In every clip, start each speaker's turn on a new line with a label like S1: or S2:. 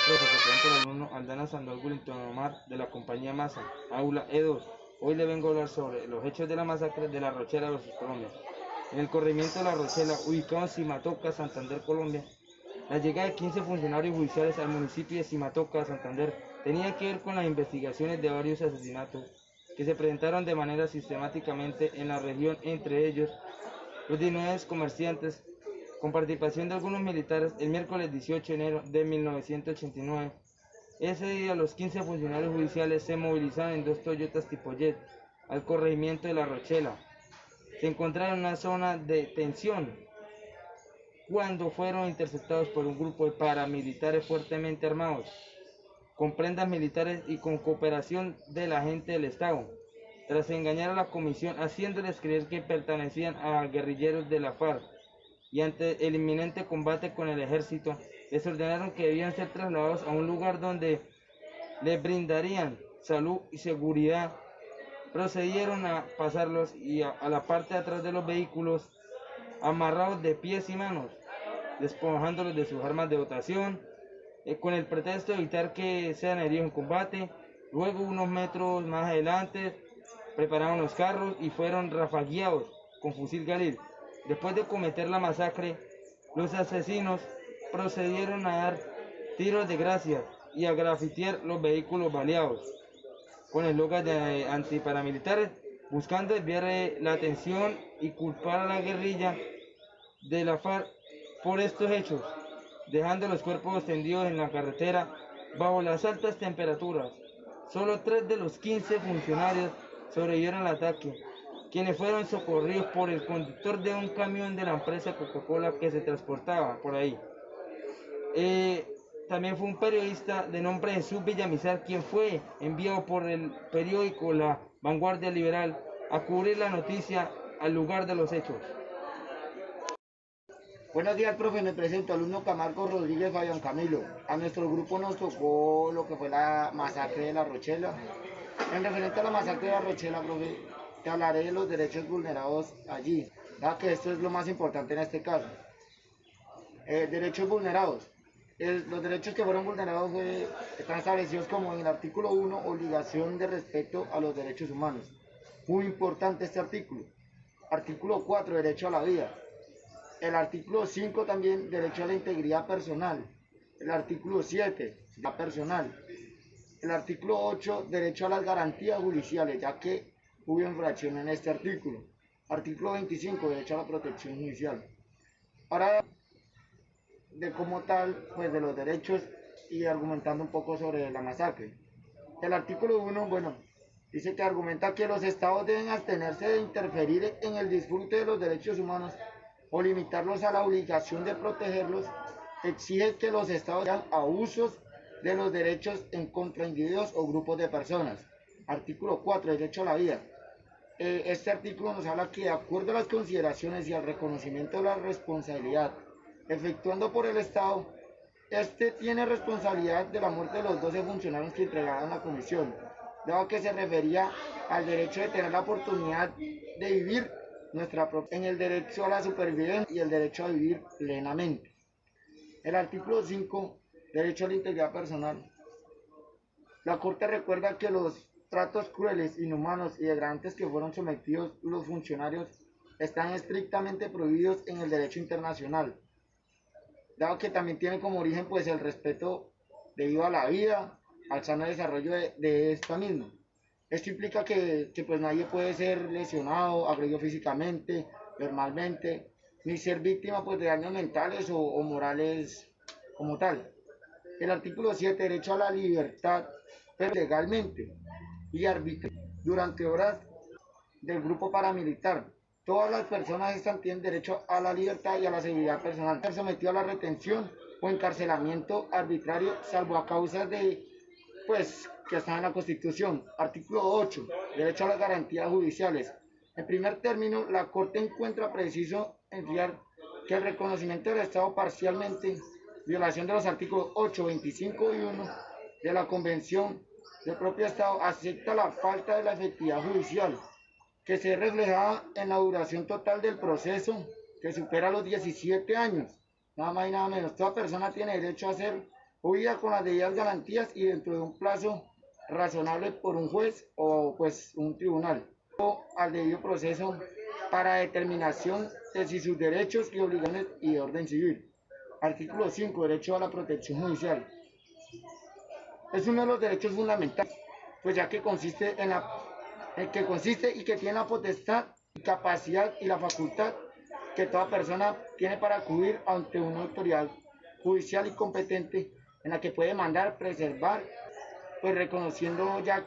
S1: Profe, te presento al alumno Aldana Sandoval Willington Omar de la compañía Masa, aula E2. Hoy le vengo a hablar sobre los hechos de la masacre de La Rochela versus Colombia. En el corregimiento de La Rochela, ubicado en Cimatoca, Santander, Colombia, la llegada de 15 funcionarios judiciales al municipio de Cimatoca, Santander, tenía que ver con las investigaciones de varios asesinatos que se presentaron de manera sistemáticamente en la región, entre ellos los 19 comerciantes, con participación de algunos militares, el miércoles 18 de enero de 1989. Ese día los 15 funcionarios judiciales se movilizaron en dos Toyotas tipo Jet al corregimiento de La Rochela. Se encontraron en una zona de tensión cuando fueron interceptados por un grupo de paramilitares fuertemente armados, con prendas militares y con cooperación de la gente del Estado, tras engañar a la comisión haciéndoles creer que pertenecían a guerrilleros de la FARC, y ante el inminente combate con el ejército, les ordenaron que debían ser trasladados a un lugar donde les brindarían salud y seguridad. Procedieron a pasarlos y a la parte de atrás de los vehículos, amarrados de pies y manos, despojándolos de sus armas de dotación, con el pretexto de evitar que sean heridos en combate. Luego, unos metros más adelante, prepararon los carros y fueron rafagueados con fusil Galil. Después de cometer la masacre, los asesinos procedieron a dar tiros de gracia y a grafitear los vehículos baleados con eslogan de antiparamilitares, buscando desviar la atención y culpar a la guerrilla de la FARC por estos hechos, dejando los cuerpos tendidos en la carretera bajo las altas temperaturas. Solo 3 de los 15 funcionarios sobrevivieron al ataque, quienes fueron socorridos por el conductor de un camión de la empresa Coca-Cola que se transportaba por ahí. También fue un periodista de nombre Jesús Villamizar quien fue enviado por el periódico La Vanguardia Liberal a cubrir la noticia al lugar de los hechos.
S2: Buenos días, profe. Me presento, alumno Camargo Rodríguez Fabián Camilo. A nuestro grupo nos tocó lo que fue la masacre de La Rochela. En referente a la masacre de La Rochela, profe, te hablaré de los derechos vulnerados allí, ya que esto es lo más importante en este caso. Derechos vulnerados. Los derechos que fueron vulnerados están establecidos como en el artículo 1, obligación de respeto a los derechos humanos. Muy importante este artículo. Artículo 4, derecho a la vida. El artículo 5 también, derecho a la integridad personal. El artículo 7, la personal. El artículo 8, derecho a las garantías judiciales, ya que hubo infracción en este artículo. Artículo 25, derecho a la protección judicial. Ahora, de como tal, pues de los derechos y argumentando un poco sobre la masacre. El artículo 1, bueno, dice que argumenta que los estados deben abstenerse de interferir en el disfrute de los derechos humanos o limitarlos a la obligación de protegerlos. Exige que los estados hagan abusos de los derechos en contra de individuos o grupos de personas. Artículo 4, derecho a la vida. Este artículo nos habla que de acuerdo a las consideraciones y al reconocimiento de la responsabilidad efectuando por el Estado, este tiene responsabilidad de la muerte de los 12 funcionarios que entregaron la comisión, dado que se refería al derecho de tener la oportunidad de vivir en el derecho a la supervivencia y el derecho a vivir plenamente. El artículo 5, derecho a la integridad personal. La Corte recuerda que los tratos crueles, inhumanos y degradantes que fueron sometidos los funcionarios están estrictamente prohibidos en el derecho internacional, dado que también tiene como origen pues el respeto debido a la vida, al sano desarrollo de esta misma. Esto implica que pues nadie puede ser lesionado, agredido físicamente, verbalmente, ni ser víctima pues de daños mentales o morales como tal. El artículo 7, derecho a la libertad, pero legalmente y arbitrariamente durante horas del grupo paramilitar. Todas las personas estas tienen derecho a la libertad y a la seguridad personal. Ser sometido a la retención o encarcelamiento arbitrario, salvo a causas que están en la Constitución. Artículo 8, derecho a las garantías judiciales. En primer término, la Corte encuentra preciso enviar que el reconocimiento del Estado parcialmente, violación de los artículos 8, 25 y 1 de la Convención del propio Estado, acepta la falta de la efectividad judicial, que se reflejaba en la duración total del proceso, que supera los 17 años, nada más y nada menos. Toda persona tiene derecho a ser huida con las debidas garantías y dentro de un plazo razonable por un juez o pues un tribunal, o al debido proceso para determinación de si sus derechos y obligaciones y de orden civil. Artículo 5. Derecho a la protección judicial. Es uno de los derechos fundamentales, pues ya que consiste y que tiene la potestad, capacidad y la facultad que toda persona tiene para acudir ante una autoridad judicial y competente en la que puede mandar, preservar, pues reconociendo ya.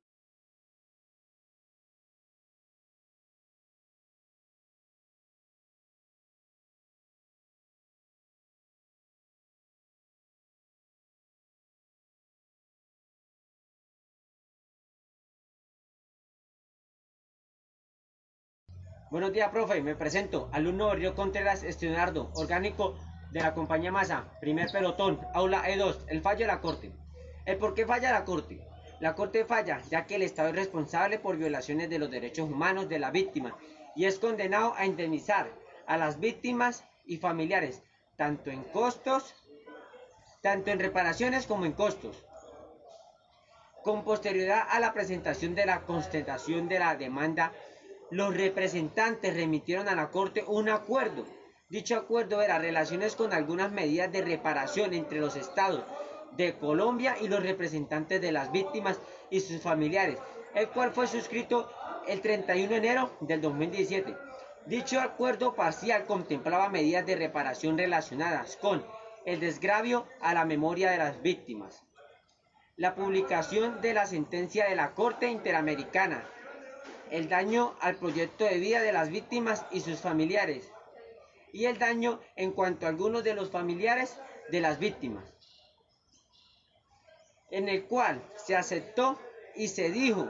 S3: Buenos días, profe. Me presento. Alumno Río Contreras Leonardo, orgánico de la compañía Masa, primer pelotón, aula E2. El fallo de la Corte. ¿El por qué falla la Corte? La Corte falla ya que el Estado es responsable por violaciones de los derechos humanos de la víctima y es condenado a indemnizar a las víctimas y familiares, tanto en reparaciones como en costos. Con posterioridad a la presentación de la constatación de la demanda, los representantes remitieron a la Corte un acuerdo. Dicho acuerdo era relaciones con algunas medidas de reparación entre los estados de Colombia y los representantes de las víctimas y sus familiares, el cual fue suscrito el 31 de enero del 2017. Dicho acuerdo parcial contemplaba medidas de reparación relacionadas con el desgravio a la memoria de las víctimas, la publicación de la sentencia de la Corte Interamericana, el daño al proyecto de vida de las víctimas y sus familiares, y el daño en cuanto a algunos de los familiares de las víctimas, en el cual se aceptó y se dijo,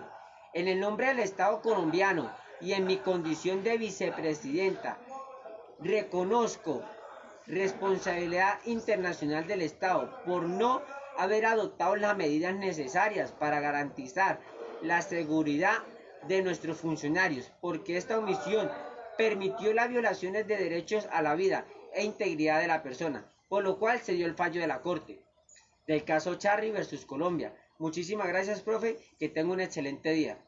S3: en el nombre del Estado colombiano y en mi condición de vicepresidenta, reconozco responsabilidad internacional del Estado por no haber adoptado las medidas necesarias para garantizar la seguridad de nuestros funcionarios, porque esta omisión permitió las violaciones de derechos a la vida e integridad de la persona, por lo cual se dio el fallo de la Corte del caso Charry versus Colombia. Muchísimas gracias, profe, que tenga un excelente día.